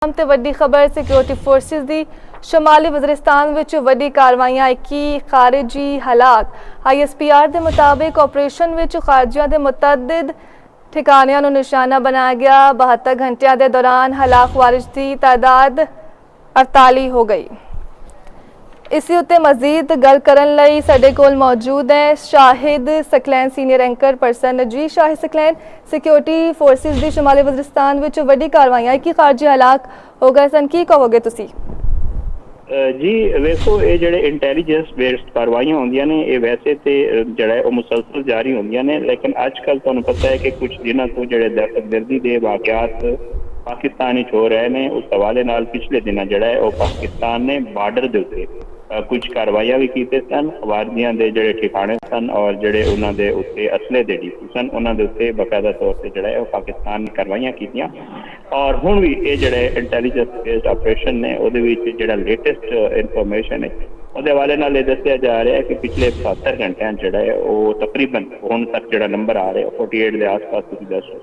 ਤੇ ਵੱਡੀ ਖਬਰ ਸਿਕਿਉਰਿਟੀ ਫੋਰਸਿਸ ਦੀ ਸ਼ਮਾਲੀ ਵਜ਼ੀਰਿਸਤਾਨ ਵਿੱਚ ਵੱਡੀ ਕਾਰਵਾਈਆਂ 21 ਖਾਰਜੀ ਹਲਾਕ। ISPR ਦੇ ਮੁਤਾਬਿਕ ਆਪਰੇਸ਼ਨ ਵਿੱਚ ਖਾਰਜੀਆਂ ਦੇ ਮੁਤਅੱਦਿਦ ठिकानियां ਨੂੰ ਨਿਸ਼ਾਨਾ बनाया गया। 72 घंटिया के दौरान हलाक खारिज की तादाद 48 हो गई। इसी उत्ते मजीद गल करन लई साडे कोल मौजूद है Shahid Saqlain senior anchor person. जी शाहिद सकलैन, सिक्योरिटी फोर्सिस की शुमाली वज़ीरिस्तान विच वड्डी कार्रवाइयां कि खारजी हलाक हो गए सन, की कहोगे तुसी? जी वेखो ये जो इंटैलीजेंस बेस्ड कार्रवाइयां होंदियां ने ये वैसे तो जड़ा है मुसलसल जारी होंदियां ने, लेकिन अजकल तुहानूं पता है कि कुछ दिनों तो जो दहशतगर्दी के वाकयात पाकिस्तान हो रहे हैं उस हवाले नाल पिछले दिन जड़ा है पाकिस्तान ने बार्डर के उत्ते कुछ कार्रवाइयां भी कीते सन। खारजियां दे जिहड़े ठिकाने सन और जिहड़े उन्हां दे उत्ते असले दे डिपो सन उन्हां दे उत्ते बाकायदा तौर पर जिहड़ा है पाकिस्तान ने कार्रवाइयां कीतियां। और हुण भी ये जिहड़े इंटैलीजेंस बेस्ड ऑपरेशन ने उहदे विच जिहड़ा लेटेस्ट इनफॉर्मेशन है उहदे हवाले नाल दस्सिया जा रहा है कि पिछले 72 घंटियां जिहड़ा है वो तकरीबन हुण तक जिहड़ा नंबर आ रहा है 48 के आस पास तुसीं दस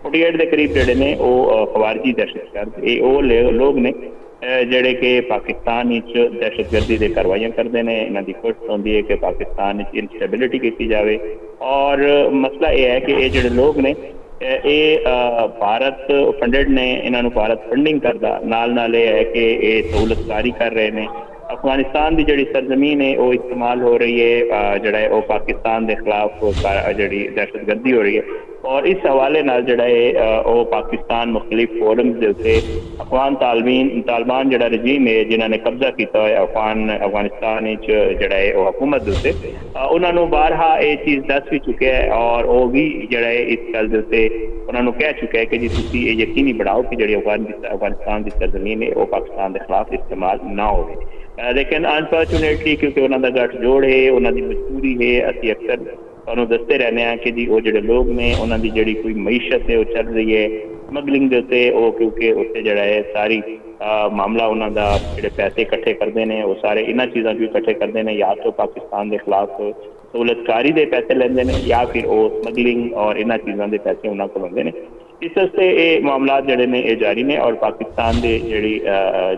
48 के करीब जिहड़े ने वो खवारजी दहशतगर्द ये वो लोग ने ਜਿਹੜੇ कि पाकिस्तान दहशतगर्दी की कार्रवाइयां करते हैं। इन्हों की कोशिश होती है कि पाकिस्तान इंस्टेबिलिटी की जाए। और मसला यह है कि ये जोड़े लोग ने ये भारत फंडिड ने, इन्हों भारत फंडिंग करता नाल ये है कि ये सहूलतकारी कर रहे हैं। अफगानिस्तान की जी सरजमीन है वो इस्तेमाल हो रही है जड़ा है वो पाकिस्तान के खिलाफ जी दहशतगर्दी हो रही है। और इस हवाले नाल जड़ा है वो पाकिस्तान मुख्तलिफ फोरम्स के उत्ते अफगान तालिबान जड़ा रजीम है जिन्होंने कब्जा किया है अफगानिस्तान जड़ा है वो हुकूमत के उत्ते उन्होंने बारहा ये चीज़ दस भी चुके हैं और वो भी जड़ा है इस गल के उत्ते उन्होंने कह चुका है कि जी तुसीं ये यकीनी बनाओ कि जी अफगानिस्तान की सरजमीन है वो पाकिस्तान के खिलाफ इस्तेमाल ना हो। लेकिन अनफॉर्चुनेटली क्योंकि उन्होंने गठजोड़ है उन्होंने मजबूरी है असी अक्सर तुहानूं दसते रहने कि जी वो जोड़े लोग ने उन्होंने जी कोई मीशत है वो चल रही है स्मगलिंग के उत्ते वो क्योंकि उत्ते जड़ा है सारी मामला उन्होंने जो पैसे इकट्ठे करते हैं वो सारे इन्होंने चीज़ों को इकट्ठे करते हैं या तो पाकिस्तान के खिलाफ सहूलतकारी के पैसे लेंदे ने या फिर वो स्मगलिंग और इन्होंने चीज़ों के पैसे उन्होंने को लेंदे ने। इस वास्ते ये मामला जोड़े ने ये जारी ने और पाकिस्तान के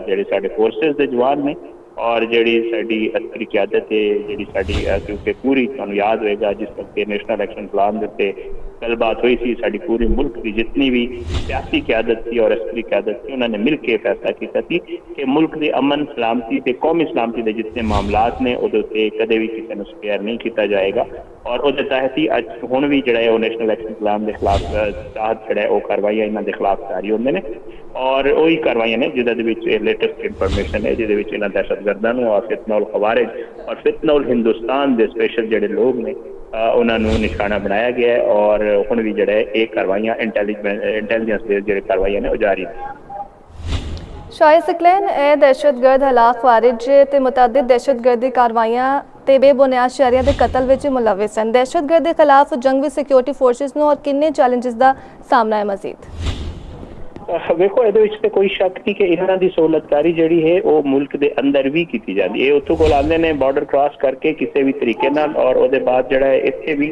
जी साडे फोर्सेस के जवान ने और जी साडी अस्करी क्यादत है जी साडी क्योंकि पूरी तुहानूं याद होएगा जिस वक्त नेशनल एक्शन प्लान के उत्ते गलबात हुई सी साडी पूरी मुल्क की जितनी भी सियासी क्यादत थी और अस्करी क्यादत थी उन्होंने मिल के फैसला किया कि मुल्क के अमन सलामती से कौमी सलामती के जितने मामलात ने उहदे उत्ते कदे भी किसी को स्पेयर नहीं किया जाएगा। और उहदे तहत ही अज हुण भी जिहड़ा है वो नेशनल एक्शन प्लान के खिलाफ तहत जिहड़ा है वो कार्रवाइयां इन्हां दे खिलाफ जारी होंदे ने और वही कार्रवाइयां ने जिहदे विच लेटेस्ट इनफॉर्मेशन है जिहदे विच इन्हां दहशतगर्दां नूं और फितनउल खवारिज और फितनउल हिंदुस्तान के स्पेशल जिहड़े लोग ने उन्होंने निशाना बनाया गया है और हुण भी जिहड़ा है ये कार्रवाइयां इंटैलीजेंस बेस्ड जिहड़ी कार्रवाइयां ने जारी ने। शाहिद सकलैन, दहशतगर्द हलाक खारिज ते मुतअद्दिद दहशतगर्दी कार्रवाइयां ते बेबुनियाद शहरियां दे कतल विच मुलविस हैं। दहशतगर्द के खिलाफ जंग विच सिक्योरिटी फोर्सिस नूं और किन्ने चैलेंजेस का सामना है मजीद? वेखो ये कोई शक नहीं कि इन्हों की सहूलतकारी जी है वो मुल्क के अंदर भी की जाती है। उत्थों को आते हैं बॉर्डर क्रॉस करके किसी भी तरीके नाल और उसके बाद जड़ा है इत्थे भी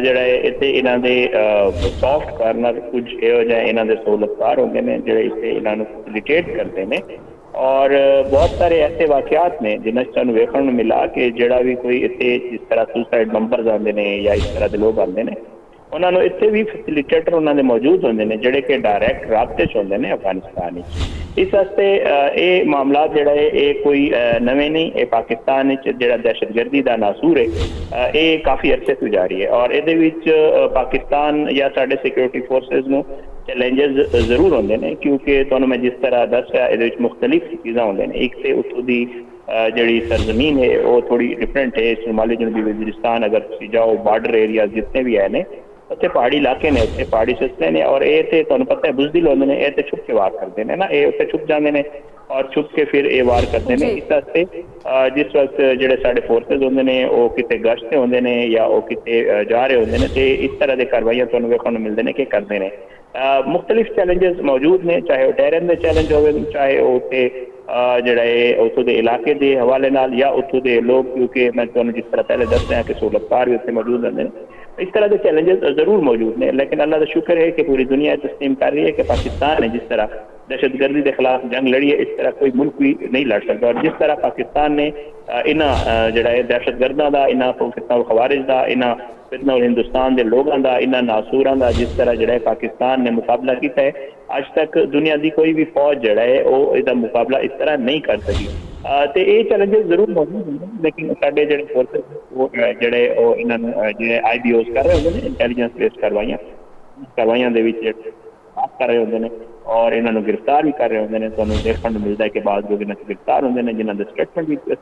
जड़ा है इत्थे इन्हां दे सॉफ्ट कार्नर कुछ इन्हां दे सहूलतकार होंगे ने जिहड़े इत्थे इन्हां नूं फैसिलिटेट करते हैं। और बहुत सारे ऐसे वाकयात ने जिन्हां च सानूं वेखण नूं मिला कि जिहड़ा भी कोई इत्थे जिस तरह सुसाइड बंपर्स आते हैं या इस तरह के लोग आते हैं उन्होंने इत्थे भी फैसिलिटेटर उन्होंने मौजूद होंगे ने जिहड़े कि डायरैक्ट राबते च होंदे ने अफगानिस्तान। इस वास्ते ये मामला जिहड़ा है ये कोई नवे नहीं, ये पाकिस्तान जिहड़ा दहशतगर्दी का नासूर है ये काफ़ी अरसे तो जारी है और ये पाकिस्तान या साडे सिक्योरिटी फोर्सेस नूं चैलेंजेस जरूर होंगे ने क्योंकि तुहानूं मैं जिस तरह दस्सिया ये मुख्तलिफ चीज़ां होंगे ने। एक तो उत्थों की जी सरजमीन है वो थोड़ी डिफरेंट है। शुमाली जनूबी वज़ीरिस्तान अगर तुसीं जाओ बॉर्डर एरिया जितने भी है ने उत्थे पहाड़ी इलाके ने उत्थे पहाड़ी सिलसिले ने और ये तो तुहानूं पता है बुज़दिल होंदे ने ये तो छुप के वार करते हैं ना ये उत्थे छुप जाते हैं और छुप के फिर ये वार करते हैं। इस वास्ते जिस वक्त जिहड़े साडे फोर्सेस होंदे ने वो किते गश्त होंदे ने या वो किते जा रहे होंदे ने ते इस तरह की कार्रवाइयां तुहानूं वेखण नूं मिलदे ने कि करते हैं। मुख्तलिफ चैलेंजेस मौजूद ने चाहे वो टेरन के चैलेंज हो चाहे वो उत्थे ਜਿਹੜਾ ਇਹ ਉੱਥੋਂ ਦੇ ਇਲਾਕੇ ਦੇ ਹਵਾਲੇ ਨਾਲ ਜਾਂ ਉੱਥੋਂ ਦੇ ਲੋਕ, ਕਿਉਂਕਿ ਮੈਂ ਤੁਹਾਨੂੰ ਜਿਸ ਤਰ੍ਹਾਂ ਪਹਿਲੇ ਦੱਸਿਆ ਕਿ ਸਹੂਲਤਕਾਰ ਵੀ ਉੱਥੇ ਮੌਜੂਦ ਹੁੰਦੇ ਨੇ, इस तरह के चैलेंजेस जरूर मौजूद ने। लेकिन अल्लाह का शुक्र है कि पूरी दुनिया तस्लीम कर रही है कि पाकिस्तान ने जिस तरह दहशतगर्दी के खिलाफ जंग लड़ी है, इस तरह कोई मुल्क भी नहीं लड़ सकता। और जिस तरह पाकिस्तान ने इन्होंने जोड़ा दहशतगर्दों का, इन्होंने फितना खवारिज का, इन्होंने फितना हिंदुस्तान के लोगों का, इन्होंने नासूरों का जिस तरह जोड़ा पाकिस्तान ने मुकाबला किया है, अज तक दुनिया की कोई भी फौज जोड़ा है वो इसका मुकाबला इस तरह नहीं कर सकी। तो ये चैलेंजेस जरूर मौजूद होंगे, लेकिन साढ़े जो फोर्सेस वो जोड़े इन्होंने जो IBOs कर रहे होंगे, इंटैलीजेंस बेस्ड कार्रवाइयां दे विच बात कर रहे होंगे और इन्होंने गिरफ्तार भी कर रहे होंगे। तो देखने को मिलता है कि बाद लोग इन्होंने गिरफ्तार होंगे ने, जिन्होंने स्टेटमेंट भी जो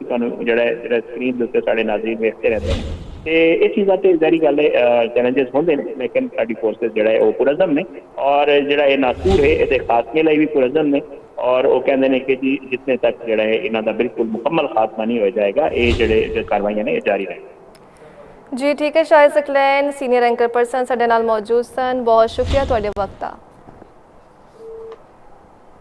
स्क्रीन के उत्ते साढ़े नाज़रीन वेखते रहते हैं। तो ये चीज़ा तो जारी गल है, चैलेंजेस होंगे ने, लेकिन साडी फोर्सेस जो है वो पुरअज़म ने और जो ये नासूर है ये खात्मे लिए भी पुरअज़म ने। और वो कहते हैं कि जी जितने तक जो है इन्हों का बिल्कुल मुकम्मल खात्मा नहीं हो जाएगा, ये जो कार्रवाइयां ने जारी रहेंगी। जी ठीक है, Shahid Saqlain senior anchor person साडे नाल मौजूद सन, बहुत शुक्रिया तुहाडे वक्त दा।